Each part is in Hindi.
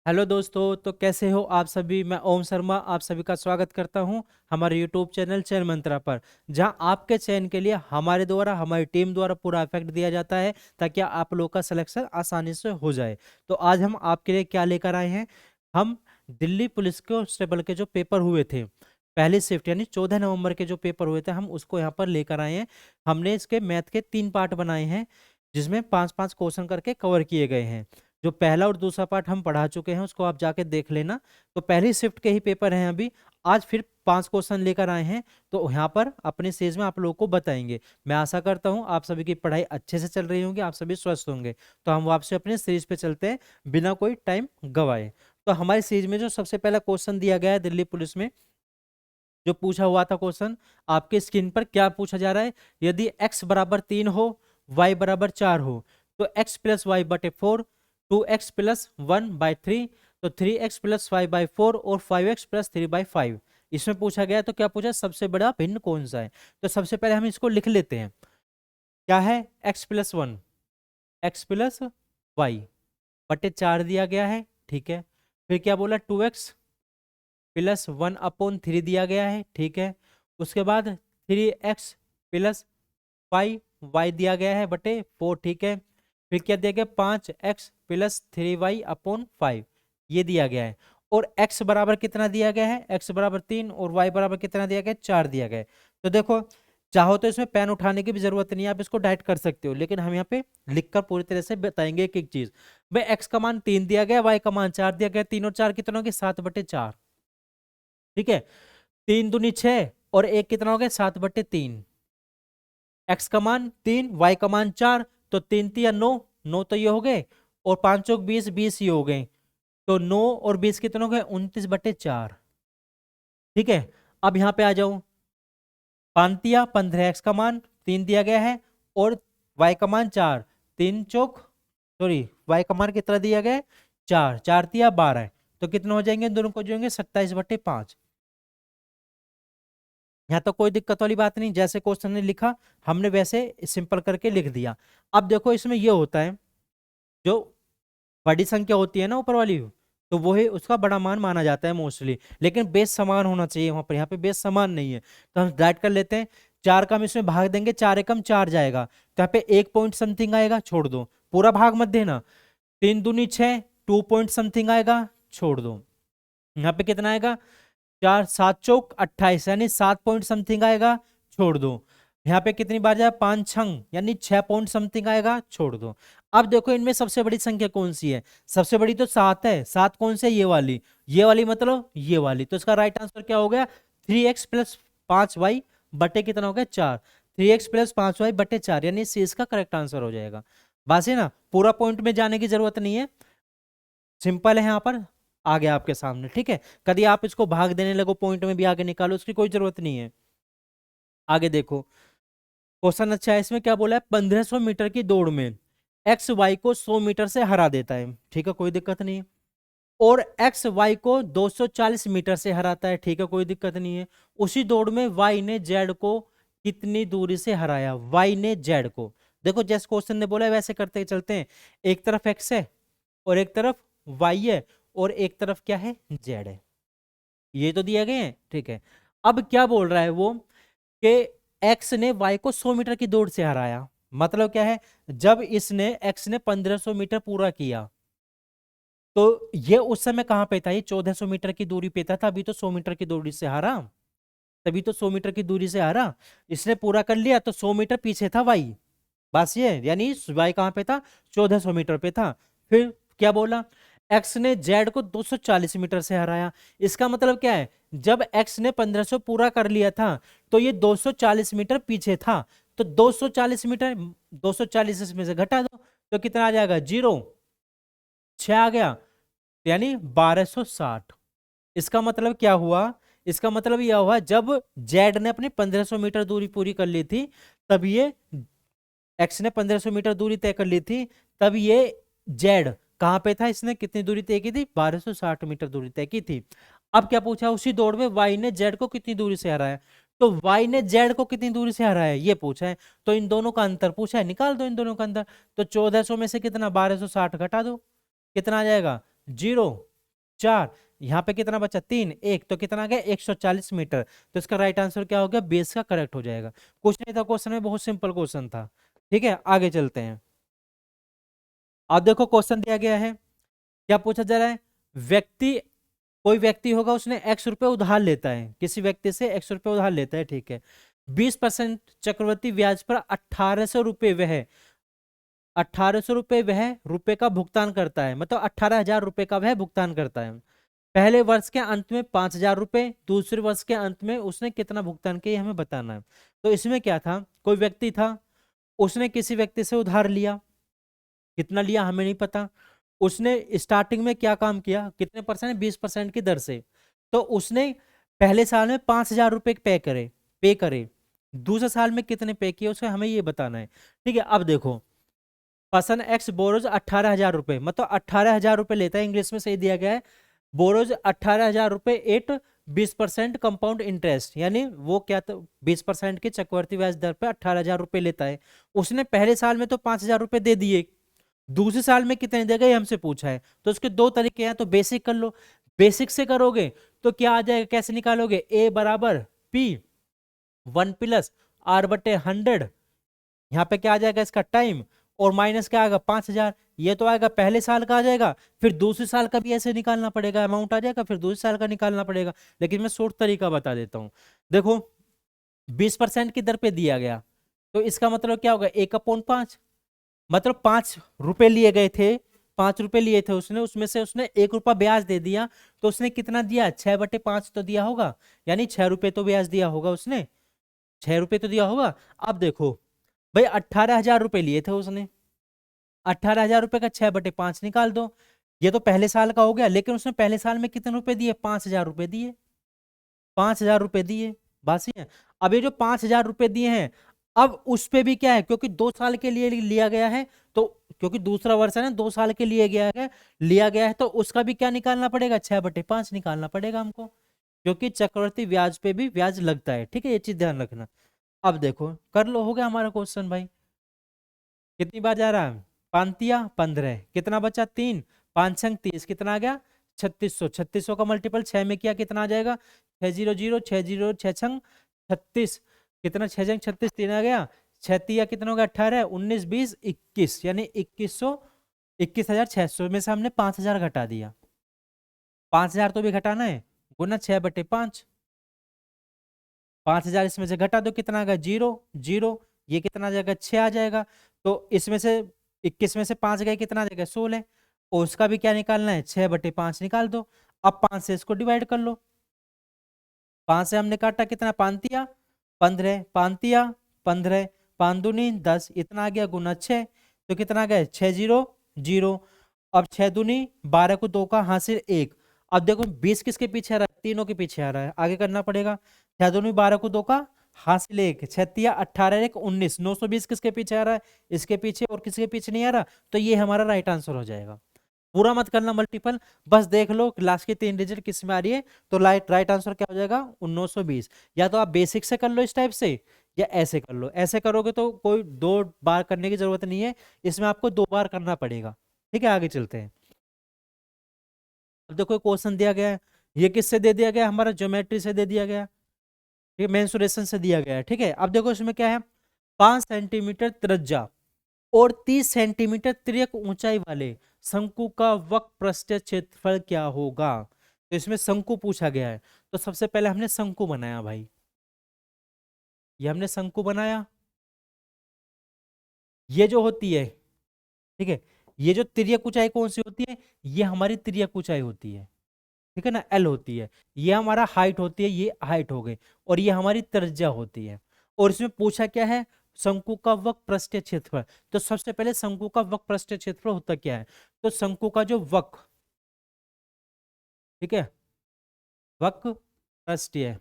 हेलो दोस्तों, तो कैसे हो आप सभी। मैं ओम शर्मा आप सभी का स्वागत करता हूं हमारे यूट्यूब चैनल चयन मंत्रा पर, जहां आपके चयन के लिए हमारे द्वारा हमारी टीम द्वारा पूरा इफेक्ट दिया जाता है ताकि आप लोग का सिलेक्शन आसानी से हो जाए। तो आज हम आपके लिए क्या लेकर आए हैं। हम दिल्ली पुलिस कांस्टेबल के जो पेपर हुए थे, पहली शिफ्ट यानी 14 नवंबर के जो पेपर हुए थे, हम उसको यहाँ पर लेकर आए हैं। हमने इसके मैथ के 3 पार्ट बनाए हैं, जिसमें 5-5 क्वेश्चन करके कवर किए गए हैं। जो पहला और दूसरा पार्ट हम पढ़ा चुके हैं, उसको आप जाके देख लेना। तो पहली शिफ्ट के ही पेपर हैं अभी। आज फिर 5 क्वेश्चन लेकर आए हैं, तो यहाँ पर अपने स्टेज में आप लोगों को बताएंगे। मैं आशा करता हूँ आप सभी की पढ़ाई अच्छे से चल रही होंगी, आप सभी स्वस्थ होंगे। तो हम वापस अपने सीरीज पे चलते हैं बिना कोई टाइम गवाए। तो हमारी सीरीज में जो सबसे पहला क्वेश्चन दिया गया है दिल्ली पुलिस में, जो पूछा हुआ था क्वेश्चन, आपके स्क्रीन पर क्या पूछा जा रहा है। यदि x बराबर 3 हो, y बराबर 4 हो, तो x प्लस वाई बटे 4, 2x प्लस 1/3, तो 3x प्लस 5/4 और 5x प्लस 3/5 इसमें पूछा गया। तो क्या पूछा, सबसे बड़ा भिन्न कौन सा है। तो सबसे पहले हम इसको लिख लेते हैं। क्या है, x+1, x+y/4 दिया गया है, ठीक है। फिर क्या बोला, 2x+1/3 दिया गया है, ठीक है। उसके बाद 3x+5y दिया गया है बटे 4, ठीक है। फिर क्या दिया गया, 5x+3y/5 ये दिया गया है। और x बराबर कितना दिया गया है, x बराबर 3 और y बराबर कितना दिया गया, 4 दिया गया है। तो देखो, चाहो तो इसमें पेन उठाने की भी जरूरत नहीं है, आप इसको डायरेक्ट कर सकते हो, लेकिन हम यहाँ पे लिखकर पूरी तरह से बताएंगे एक एक चीज। भाई x का मान 3 दिया गया, y का मान 4 दिया गया, 3 और 4 कितना हो गया, 7/4, ठीक है। 3 दूनी 6 और एक कितना हो गया, 7/3। एक्स का मान 3, वाई का मान 4, तो 3 3 या 9, 9 तो ये हो गए, और 5 चौक 20, 20 ये हो गए। तो 9 और 20 कितने हो गए, 29/4, ठीक है। अब यहाँ पे आ जाऊं, 5 15, एक्स का मान 3 दिया गया है और वाई का मान 4, 3 चौक, वाई का मान कितना दिया गया है, 4, 4 तिया 12, तो कितना हो जाएंगे, दोनों को जोड़ेंगे 27/5। यहाँ तो कोई दिक्कत वाली बात नहीं, जैसे क्वेश्चन ने लिखा हमने वैसे सिंपल करके लिख दिया। अब देखो इसमें ये होता है, जो बड़ी संख्या होती है ना ऊपर वाली, तो वो है उसका बड़ा मान माना जाता है मोस्टली, लेकिन बेस समान होना चाहिए वहां पर। यहाँ पे बेस समान नहीं है, तो हम डाइट कर लेते हैं। 4 का हम इसमें भाग देंगे, 4 एकम 4 जाएगा, तो यहाँ पे 1 पॉइंट समथिंग आएगा, छोड़ दो, पूरा भाग मत देना। 3 दूनी 6, 2 पॉइंट समथिंग आएगा, छोड़ दो। यहाँ पे कितना आएगा, 4 7 चौक 28 यानी 7 पॉइंट समथिंग आएगा, छोड़ दो। यहाँ पे कितनी बार जाए, 5 छंग यानी 6 पॉइंट समथिंग आएगा, छोड़ दो। अब देखो इनमें सबसे बड़ी संख्या कौन सी है, सबसे बड़ी तो 7 है। 7 कौन से, ये वाली मतलब ये वाली, तो इसका राइट आंसर क्या हो गया, 3x+5y बटे कितना हो गया, 4। 3x+5y बटे 4 यानी सी इसका करेक्ट आंसर हो जाएगा। बस है ना, पूरा पॉइंट में जाने की जरूरत नहीं है, सिंपल है यहाँ पर, आ गया आपके सामने, ठीक है। कभी आप इसको भाग देने लगो, पॉइंट में भी आगे निकालो, उसकी कोई जरूरत नहीं है। आगे देखो, क्वेश्चन अच्छा है। इसमें क्या बोला है, 1500 मीटर की दौड़ में एक्स वाई को 100 मीटर से हरा देता है, ठीक है, कोई दिक्कत नहीं है। और एक्स वाई को 240 मीटर से हराता है, ठीक है, कोई दिक्कत नहीं है। उसी दौड़ में वाई ने जेड को कितनी दूरी से हराया, वाई ने जेड को। देखो जैसे क्वेश्चन ने बोला है वैसे करते चलते हैं। एक तरफ एक्स है और एक तरफ वाई है और एक तरफ क्या है, जेड है, ये तो दिए गए हैं, ठीक है। अब क्या बोल रहा है वो, कि एक्स ने वाई को 100 मीटर की दौड़ से हराया, मतलब क्या है, जब इसने एक्स ने 1500 मीटर पूरा किया, तो ये उस समय कहां पे था, ये 1400 मीटर की दूरी पे था, अभी तो 100 मीटर की दूरी से हारा, तभी तो 100 मीटर की दूरी से हारा। इसने पूरा कर लिया तो 100 मीटर पीछे था वाई, बस ये, यानी वाई कहां पे था, 1400 मीटर पे था। फिर क्या बोला, एक्स ने जेड को 240 मीटर से हराया। इसका मतलब क्या है, जब एक्स ने 1500 पूरा कर लिया था तो ये 240 मीटर पीछे था, तो 240 मीटर, 240 इसमें से घटा दो तो कितना आ जाएगा, 0, 6 आ गया, यानी 1260। इसका मतलब क्या हुआ, इसका मतलब यह हुआ जब जेड ने अपनी 1500 मीटर दूरी पूरी कर ली थी, तब ये एक्स ने 1500 मीटर दूरी तय कर ली थी, तब ये जेड कहां पे था, इसने कितनी दूरी तय की थी, 1260 मीटर दूरी तय की थी। अब क्या पूछा, उसी दौड़ में वाई ने जेड को कितनी दूरी से हराया, तो वाई ने जेड को कितनी दूरी से हराया ये पूछा है, तो इन दोनों का अंतर पूछा है, निकाल दो इन दोनों का अंतर। तो 1400 में से कितना, 1260 घटा दो, कितना आ जाएगा, 0। 4, यहाँ पे कितना बचा 3, 1, तो कितना आ गया 140 मीटर। तो इसका राइट आंसर क्या हो गया, बेस का करेक्ट हो जाएगा। कुछ नहीं था क्वेश्चन में, बहुत सिंपल क्वेश्चन था। ठीक है, आगे चलते हैं। अब देखो क्वेश्चन दिया गया है, क्या पूछा जा रहा है, व्यक्ति, कोई व्यक्ति होगा उसने x रुपए उधार लेता है, किसी व्यक्ति से x रुपए उधार लेता है, ठीक है। 20% चक्रवृद्धि ब्याज पर 1800 रुपए वह 1800 रुपए वह रुपए का भुगतान करता है, मतलब 18,000 रुपए का वह भुगतान करता है। पहले वर्ष के अंत में 5,000 रुपए, दूसरे वर्ष के अंत में उसने कितना भुगतान किया, ये हमें बताना है। तो इसमें क्या था, कोई व्यक्ति था, उसने किसी व्यक्ति से उधार लिया, कितना लिया हमें नहीं पता। उसने स्टार्टिंग में क्या काम किया, कितने परसेंट, 20% की दर से। तो उसने पहले साल में 5,000 रुपए पे करे, दूसरे साल में कितने पे किए उसको हमें ये बताना है। ठीक है, अब देखो, पर्सन एक्स बोरोज 18,000 रुपए, मतलब 18,000 रुपए लेता है, इंग्लिश में सही दिया गया है, बोरोज 18,000 रुपए एट 20% कंपाउंड इंटरेस्ट, यानी वो क्या, तो 20% की चक्रवर्ती ब्याज दर पे 18,000 रुपए लेता है। उसने पहले साल में तो 5,000 रुपए दे दिए, दूसरे साल में कितने देगा ये हमसे पूछा है। तो उसके दो तरीके हैं, तो बेसिक कर लो, बेसिक से करोगे तो क्या आ जाएगा, कैसे निकालोगे, ए बराबर पी 1+r/100, यहाँ पे क्या आ जाएगा इसका टाइम, और माइनस क्या आएगा 5,000, ये तो आएगा पहले साल का आ जाएगा, फिर दूसरे साल का भी ऐसे निकालना पड़ेगा, अमाउंट आ जाएगा, फिर दूसरे साल का निकालना पड़ेगा। लेकिन मैं शॉर्ट तरीका बता देता हूँ। देखो 20% की दर पे दिया गया, तो इसका मतलब क्या होगा, 1/5, मतलब 5 रुपए लिए गए थे, 5 रुपए लिए थे उसने, उसमें से उसने 1 रुपया ब्याज दे दिया, तो उसने कितना दिया, 6/5 तो दिया होगा, यानी 6 रुपए तो ब्याज दिया होगा उसने, 6 रुपए तो दिया होगा। अब देखो भाई 18,000 रुपए लिए थे उसने, 18,000 रुपए का 6/5 निकाल दो, ये तो पहले साल का हो गया, लेकिन उसने पहले साल में कितने रुपए दिए, 5,000 रुपए दिए, 5,000 रुपए दिए, बात सही है। अब ये जो 5,000 रुपए दिए हैं, अब उस पे भी क्या है, क्योंकि 2 साल के लिए लिया गया है, तो क्योंकि दूसरा वर्ष है ना, 2 साल के लिए लिया गया है, तो उसका भी क्या निकालना पड़ेगा, 6/5 निकालना पड़ेगा हमको, क्योंकि चक्रवर्ती ब्याज पे भी ब्याज लगता है। ठीक है, ये चीज ध्यान रखना। अब देखो कर लो, हो गया हमारा क्वेश्चन भाई। कितनी बार जा रहा है, 5×15, कितना बचा 3, 5×30, कितना आ गया 3600, 3600 का मल्टीपल 6 में किया कितना आ जाएगा, 600, 600, 6×36, कितना 6×36 3 आ गया, 6×3 कितना होगा 18, 19, 20, 21, यानी 2100, 21,600 में से हमने 5,000 घटा दिया, 5,000 तो भी घटाना है, गुना 6/5, 5,000 इसमें से घटा दो, कितना आ गया 0, 0, ये कितना आ जाएगा 6 आ जाएगा। तो इसमें से 21 में से 5 गए, कितना आ जाएगा 16, और उसका भी क्या निकालना है, 6/5 निकाल दो। अब 5 से इसको डिवाइड कर लो, 5 से हमने काटा, कितना 5×3 15, 5×3 15, 5×2 10, इतना आ गया गुना 6, तो कितना आ गया 6×0 0। अब 6×2 12 को 2 का हासिल 1। अब देखो 20 किसके पीछे आ रहा है, तीनों के पीछे आ रहा है, आगे करना पड़ेगा। 6×2 12 को 2 का हासिल 1, 6×3 18, 1 19, 920 किसके पीछे आ रहा है, इसके पीछे, और किसके पीछे नहीं आ रहा, तो ये हमारा राइट आंसर हो जाएगा। पूरा मत करना मल्टीपल, बस देख लो लास्ट की 3 डिजिट किस में आ रही है, तो राइट आंसर क्या हो जाएगा 1920। या तो आप बेसिक से कर लो इस टाइप से, या ऐसे कर लो, ऐसे करोगे तो कोई 2 बार करने की जरूरत नहीं है, इसमें आपको 2 बार करना पड़ेगा। ठीक है, आगे चलते हैं। अब देखो क्वेश्चन दिया गया है, ये किससे दे दिया गया, हमारा ज्योमेट्री से दे दिया गया, ठीक है, मेंसुरेशन से दिया गया है। ठीक है, अब देखो इसमें क्या है, 5 सेंटीमीटर त्रिज्या और 30 सेंटीमीटर तिर्यक ऊंचाई वाले शंकु का वक्र पृष्ठीय क्षेत्रफल क्या होगा। तो इसमें शंकु पूछा गया है, तो सबसे पहले हमने शंकु बनाया भाई, ये हमने शंकु बनाया, ये जो होती है, ठीक है, ये जो तिर्यक ऊंचाई कौन सी होती है, ये हमारी तिर्यक ऊंचाई होती है, ठीक है ना, एल होती है, ये हमारा हाइट होती है, ये हाइट हो गई, और ये हमारी त्रिज्या होती है। और इसमें पूछा क्या है, शंकु का वक्र पृष्ठीय क्षेत्रफल। तो सबसे पहले शंकु का वक्र पृष्ठीय क्षेत्रफल होता क्या है, तो शंकु का जो वक्र, ठीक है, वक्र पृष्ठीय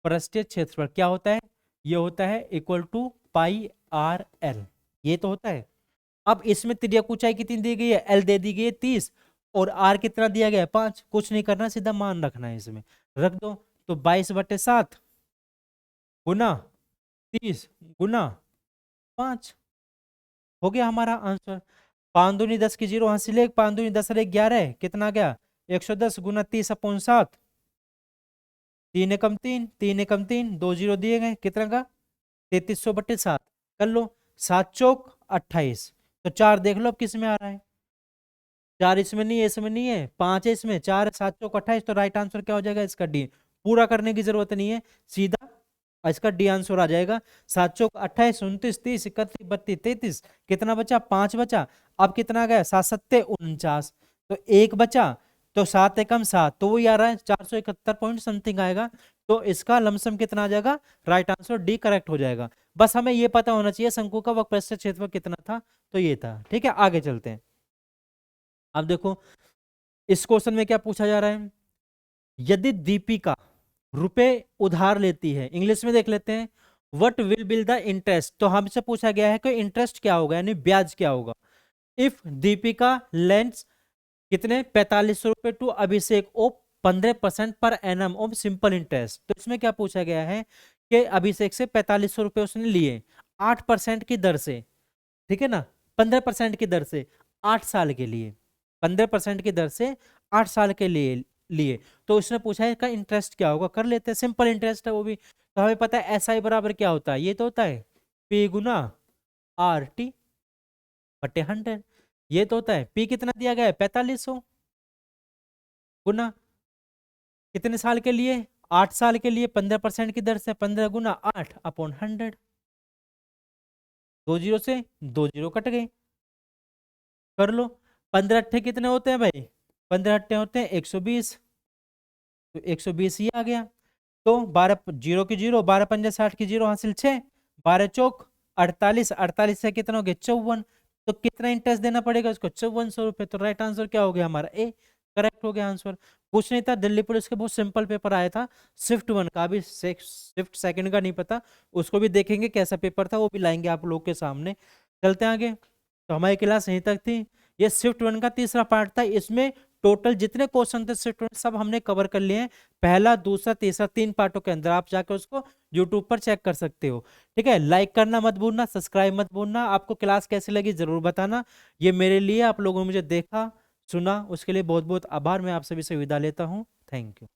पृष्ठीय क्षेत्रफल क्या होता है, ये होता है इक्वल टू πr/l, ये तो होता है। अब इसमें तिर्यक ऊंचाई कितनी दी गई है, एल दे दी गई है 30, और आर कितना दिया गया है 5, कुछ नहीं करना, सीधा मान रखना है इसमें, रख दो। तो 22/7 गुना 30 गुना 5 हो गया हमारा आंसर। 5 दूनी 10 की 0 हासिल 1, 5 दूनी 10 और 1 11, कितना गया 110 गुना 30/7, 3 एकम 3, 3 एकम 3, 2 0 दिए गए, कितना का 3300/7 कर लो। 7 चौक 28, तो 4 देख लो अब किस में आ रहा है। 4 इसमें नहीं है, इसमें नहीं है, 5 है इसमें, 4 7 चौक 28, तो राइट आंसर क्या हो जाएगा इसका डी। पूरा करने की जरूरत नहीं है, सीधा इसका डी आंसर आ जाएगा। 7 चौक 28, 29, 30, 31, 32, 33, कितना बचा 5 बचा। अब कितना गया 7 सत्ते 49, तो 1 बचा, तो 7 एकम 7, तो वही आ रहा है 471 पॉइंट समथिंग आएगा। तो इसका लमसम कितना आ जाएगा, राइट आंसर डी करेक्ट हो जाएगा। बस हमें ये पता होना चाहिए शंकु का वक्रपृष्ठ क्षेत्रफल कितना था, तो ये था। ठीक है, आगे चलते हैं। अब देखो इस क्वेश्चन में क्या पूछा जा रहा है, यदि दीपिका रुपए उधार लेती है, इंग्लिश में देख लेते हैं, what will be the interest. तो हमसे पूछा गया है कि इंटरेस्ट क्या होगा, यानी ब्याज क्या होगा। इफ दीपिका लेंड्स कितने 4500 रुपए to Abhishek O 15% per annum of simple interest. तो इसमें क्या पूछा गया है कि अभिषेक से 4500 रुपए उसने लिए 8% की दर से, ठीक है ना, 15% की दर से 8 साल के लिए, 15% की दर से 8 साल के लिए तो उसने पूछा है इसका इंटरेस्ट क्या होगा। कर लेते हैं, सिंपल इंटरेस्ट है वो भी। तो हमें पता है एस आई बराबर क्या होता है, ये तो होता है पी गुना आर टी बटे 100। ये तो होता है पी कितना दिया गया है 4500 गुना कितने साल के लिए 8 साल के लिए, 15% की दर से 15 गुना 8/100, 2 जीरो से 2 जीरो कट गए, कर लो। 15 अट्ठे कितने होते हैं भाई, 15 अट्ठे होते हैं 120, तो 120 ये आ गया। तो 12 जीरो की जीरो, 12 पंजे 60 की जीरो हासिल 6, 12 चौक 48, 48 से कितना हो गया 54, तो कितना इंटरेस्ट देना पड़ेगा उसको 5400 रुपये। तो राइट आंसर क्या हो गया हमारा ए, करेक्ट हो गया आंसर। कुछ नहीं था, दिल्ली पुलिस के बहुत सिंपल पेपर आया था, स्विफ्ट 1 का भी, स्विफ्ट सेकंड का नहीं पता, उसको भी देखेंगे कैसा पेपर था, वो भी लाएंगे आप लोग के सामने। चलते हैं आगे। तो हमारी क्लास यहीं तक थी, ये स्विफ्ट 1 का तीसरा पार्ट था। इसमें टोटल जितने क्वेश्चन थे स्विफ्ट 1 सब हमने कवर कर लिए हैं, पहला दूसरा तीसरा 3 पार्टों के अंदर। आप जाकर उसको यूट्यूब पर चेक कर सकते हो। ठीक है, लाइक करना मत भूलना, सब्सक्राइब मत भूलना। आपको क्लास कैसी लगी जरूर बताना। ये मेरे लिए आप लोगों ने मुझे देखा सुना उसके लिए बहुत बहुत आभार। मैं आप सभी से विदा लेता हूँ, थैंक यू।